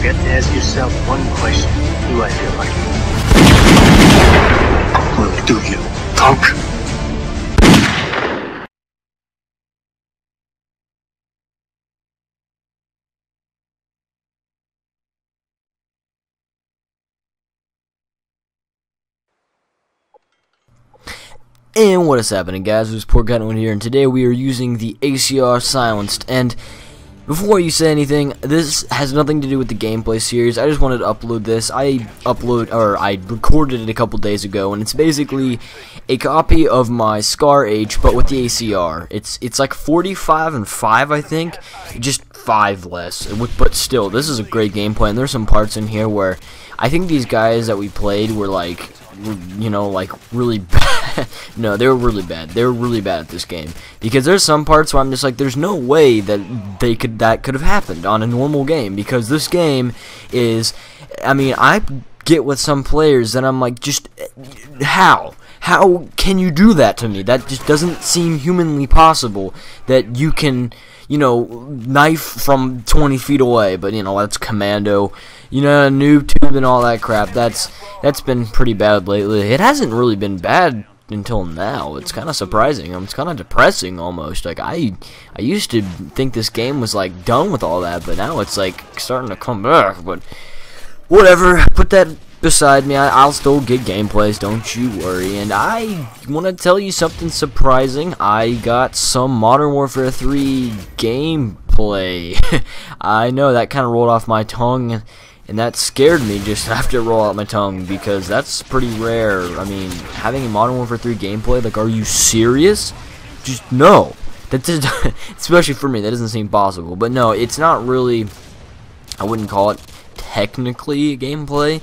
You have to ask yourself one question. Do I feel like it? Well, do you, punk? And what is happening, guys? It's PortCottonWood here, and today we are using the ACR silenced. And before you say anything, this has nothing to do with the gameplay series. I just wanted to upload this. I recorded it a couple days ago, and it's basically a copy of my Scar H, but with the ACR. It's like 45 and 5, I think, just 5 less. But still, this is a great gameplay, and there's some parts in here where I think these guys that we played were like, you know, like really bad. No, they were really bad. They were really bad at this game, because there's some parts where I'm just like, there's no way that that could have happened on a normal game, because this game is, I mean, I get with some players and I'm like, just how can you do that to me? That just doesn't seem humanly possible, that you can, you know, knife from 20 feet away. But you know, that's commando, you know, noob tube and all that crap. That's been pretty bad lately. It hasn't really been bad until now. It's kind of surprising. It's kind of depressing almost. Like I used to think this game was like done with all that, but now it's like starting to come back. But whatever, put that beside me. I'll still get gameplays, don't you worry. And I want to tell you something surprising. I got some Modern Warfare 3 gameplay. I know that kind of rolled off my tongue, and that scared me just after it rolled out my tongue, because that's pretty rare. I mean, having a Modern Warfare 3 gameplay, like, are you serious? Just no. That's just, especially for me, that doesn't seem possible. But no, it's not really, I wouldn't call it technically a gameplay.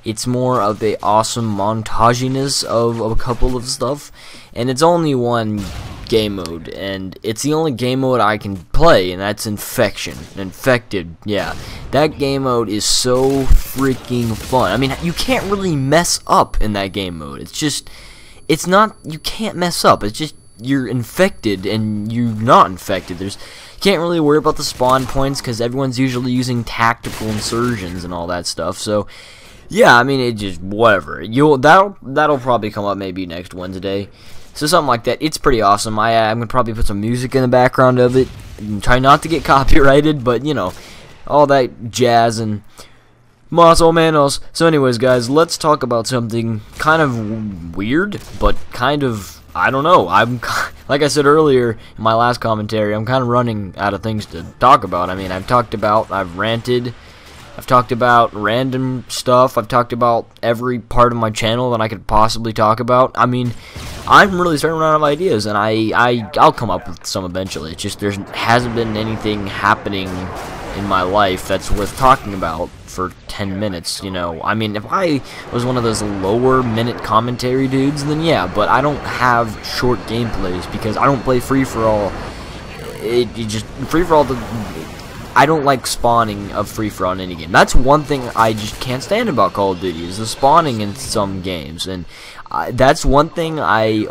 It's more of a awesome montaginess of a couple of stuff, and it's only one game mode, and it's the only game mode I can play, and that's Infected. Yeah, that game mode is so freaking fun. I mean, you can't really mess up in that game mode. It's just, it's not, you can't mess up. It's just, you're infected and you're not infected. You can't really worry about the spawn points, because everyone's usually using tactical insertions and all that stuff. So yeah, I mean, it just, whatever. That'll probably come up maybe next Wednesday. So something like that. It's pretty awesome. I'm gonna probably put some music in the background of it, and try not to get copyrighted, but you know, all that jazz and mas o menos. So anyways, guys, let's talk about something kind of weird, but kind of, I don't know. Like I said earlier in my last commentary, I'm kind of running out of things to talk about. I mean, I've ranted, I've talked about random stuff, I've talked about every part of my channel that I could possibly talk about. I mean, I'm really starting to run out of ideas, and I'll come up with some eventually. It's just there hasn't been anything happening in my life that's worth talking about for 10 minutes, you know. I mean, if I was one of those lower minute commentary dudes, then yeah, but I don't have short gameplays, because I don't play free-for-all. I don't like spawning of free-for-all in any game. That's one thing I just can't stand about Call of Duty, is the spawning in some games. And that's one thing I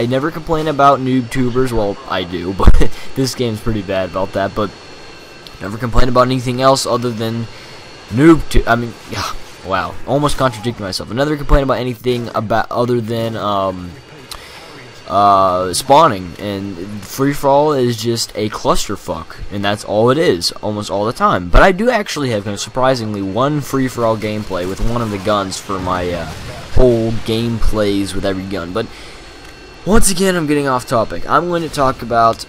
never complain about noob tubers. Well, I do, but this game's pretty bad about that. But never complain about anything else other than I mean, yeah, wow, almost contradicting myself. Never complain about anything other than spawning, and free-for-all is just a clusterfuck, and that's all it is almost all the time. But I do actually have, surprisingly, one free-for-all gameplay with one of the guns for my whole gameplays with every gun. But once again, I'm getting off topic. I'm going to talk about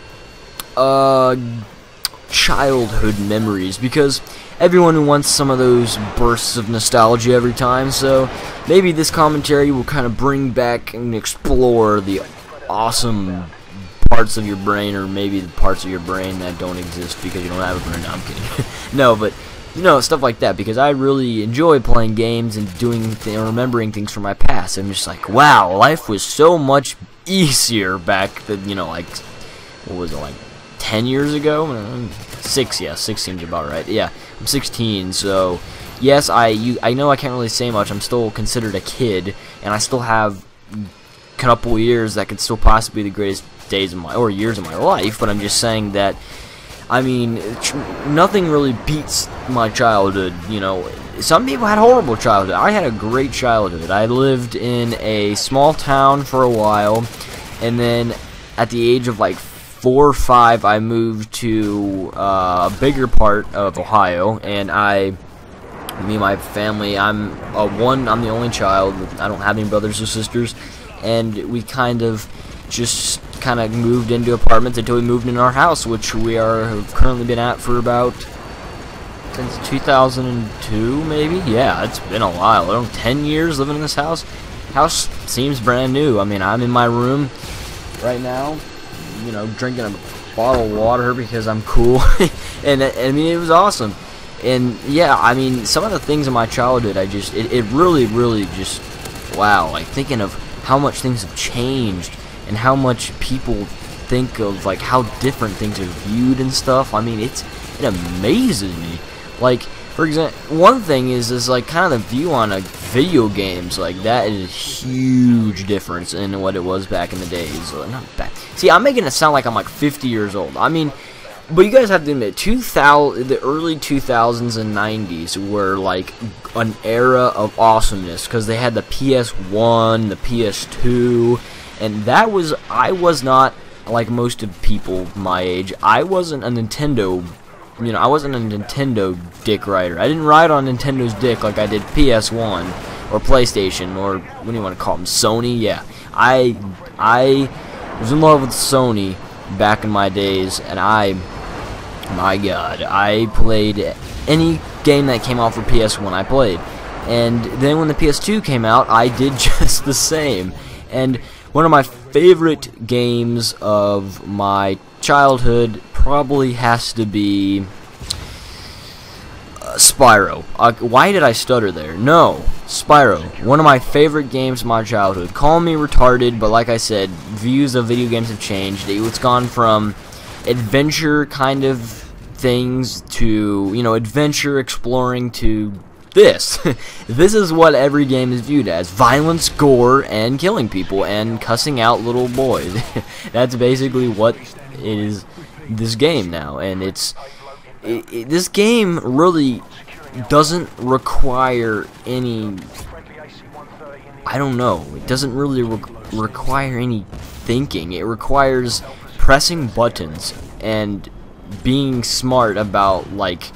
childhood memories, because everyone wants some of those bursts of nostalgia every time. So maybe this commentary will kind of bring back and explore the awesome parts of your brain, or maybe the parts of your brain that don't exist because you don't have a brain. No, I'm kidding. No, but you know, stuff like that, because I really enjoy playing games and remembering things from my past. I'm just like, wow, life was so much easier back then, you know, like, what was it, like 10 years ago? 6, yeah, 6 seems about right. Yeah, I'm 16, so yes, I know I can't really say much. I'm still considered a kid, and I still have couple years that could still possibly be the greatest days of my, or years of my life. But I'm just saying that I mean, nothing really beats my childhood, you know. Some people had horrible childhood. I had a great childhood. I lived in a small town for a while, and then at the age of like 4 or 5, I moved to a bigger part of Ohio, and me and my family, I'm the only child. I don't have any brothers or sisters, and we kind of moved into apartments until we moved in our house, which have currently been at for about since 2002, maybe. Yeah, it's been a while. I don't know, 10 years living in this house. House seems brand new. I mean, I'm in my room right now, you know, drinking a bottle of water because I'm cool, and I mean, it was awesome. And yeah, I mean, some of the things in my childhood, it really just, wow, like thinking of how much things have changed and how much people think of like how different things are viewed and stuff. I mean, it amazes me. Like, for example, one thing is like kind of the view on video games, like that is a huge difference in what it was back in the days. Not back. See, I'm making it sound like I'm like 50 years old. I mean, but you guys have to admit, the early 2000s and 90s were like an era of awesomeness because they had the PS1, the PS2, and I was not like most of people my age. I wasn't a Nintendo, you know, I wasn't a Nintendo dick rider. I didn't ride on Nintendo's dick like I did PS1 or PlayStation or what do you want to call them, Sony? Yeah, I was in love with Sony back in my days, and my God, I played any game that came out for PS1, I played. And then when the PS2 came out, I did just the same. And one of my favorite games of my childhood probably has to be Spyro. Why did I stutter there? No, Spyro. One of my favorite games of my childhood. Call me retarded, but like I said, views of video games have changed. It's gone from adventure kind of things to, you know, adventure exploring to this. This is what every game is viewed as: violence, gore, and killing people and cussing out little boys. That's basically what is this game now, and this game really doesn't require any, I don't know, it doesn't really require any thinking. It requires pressing buttons and being smart about like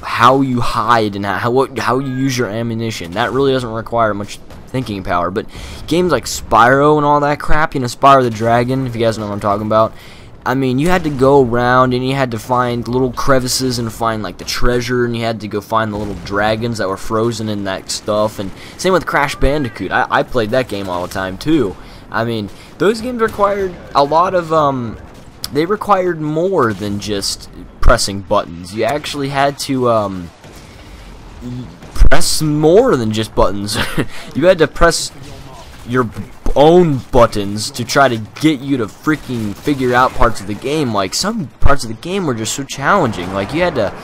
how you hide and how you use your ammunition. That really doesn't require much thinking power. But games like Spyro and all that crap, you know, Spyro the Dragon, if you guys know what I'm talking about, I mean, you had to go around and you had to find little crevices and find like the treasure, and you had to go find the little dragons that were frozen in that stuff. And same with Crash Bandicoot. I played that game all the time too. I mean, those games required a lot of they required more than just pressing buttons. You actually had to press more than just buttons. You had to press your own buttons to try to get you to freaking figure out parts of the game. Like, some parts of the game were just so challenging. Like, you had to,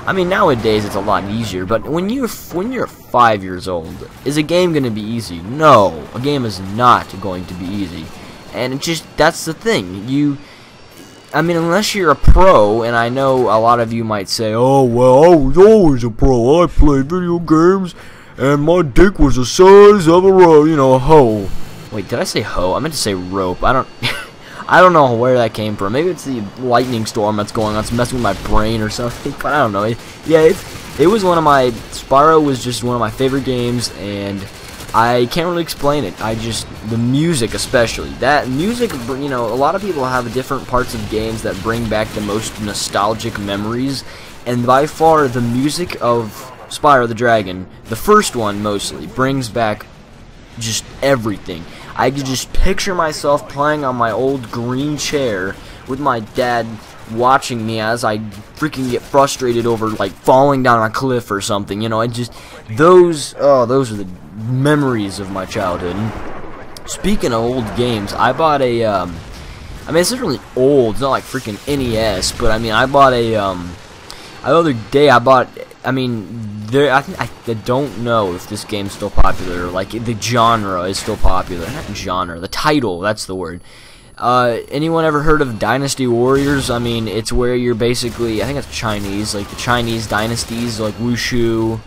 I mean, nowadays it's a lot easier, but when you're 5 years old, is a game going to be easy? No, a game is not going to be easy. And it just, that's the thing. I mean, unless you're a pro, and I know a lot of you might say, oh, well, I was always a pro. I played video games, and my dick was the size of a hoe. Wait, did I say hoe? I meant to say rope. I don't know where that came from. Maybe it's the lightning storm that's going on. It's messing with my brain or something, but I don't know. It was one of my, Spyro was just one of my favorite games, and I can't really explain it. The music especially. That music, you know, a lot of people have different parts of games that bring back the most nostalgic memories, and by far the music of Spyro the Dragon, the first one mostly, brings back just everything. I could just picture myself playing on my old green chair with my dad watching me as I freaking get frustrated over like falling down a cliff or something, you know. And just those are the memories of my childhood. And speaking of old games, I bought a I mean, it's not really old, it's not like freaking NES, but I mean, I bought the other day I mean, I don't know if this game's still popular. Like, the genre is still popular. Not genre, the title, that's the word. Anyone ever heard of Dynasty Warriors? I mean, it's where you're basically, I think it's Chinese, like the Chinese dynasties, like Wushu,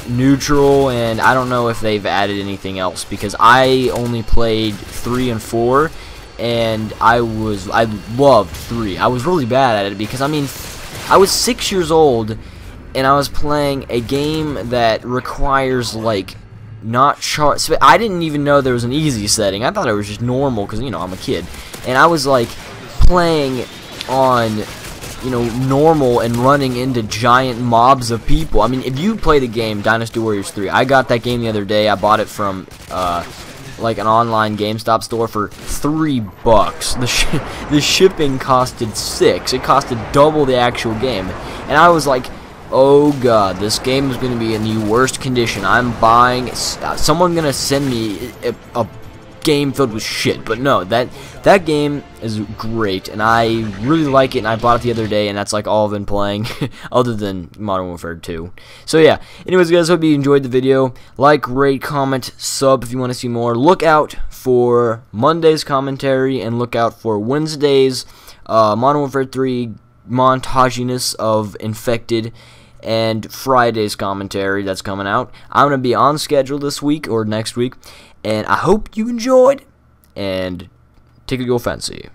Neutral, and I don't know if they've added anything else, because I only played 3 and 4, and I loved 3. I was really bad at it, because, I mean, I was 6 years old, and I was playing a game that requires, like, I didn't even know there was an easy setting. I thought it was just normal, because, you know, I'm a kid, and I was, like, playing on, you know, normal and running into giant mobs of people. I mean, if you play the game Dynasty Warriors 3, I got that game the other day. I bought it from like an online GameStop store for $3. The shipping costed $6. It costed double the actual game, and I was like, oh god, this game is going to be in the worst condition. I'm buying. Someone's gonna send me a game filled with shit. But no, that game is great, and I really like it, and I bought it the other day, and that's like all I've been playing other than Modern Warfare 2. So yeah, anyways guys, hope you enjoyed the video. Like, rate, comment, sub if you want to see more. Look out for Monday's commentary, and look out for Wednesday's Modern Warfare 3 montaginess of Infected, and Friday's commentary that's coming out. I'm going to be on schedule this week or next week, and I hope you enjoyed, and take it go fancy.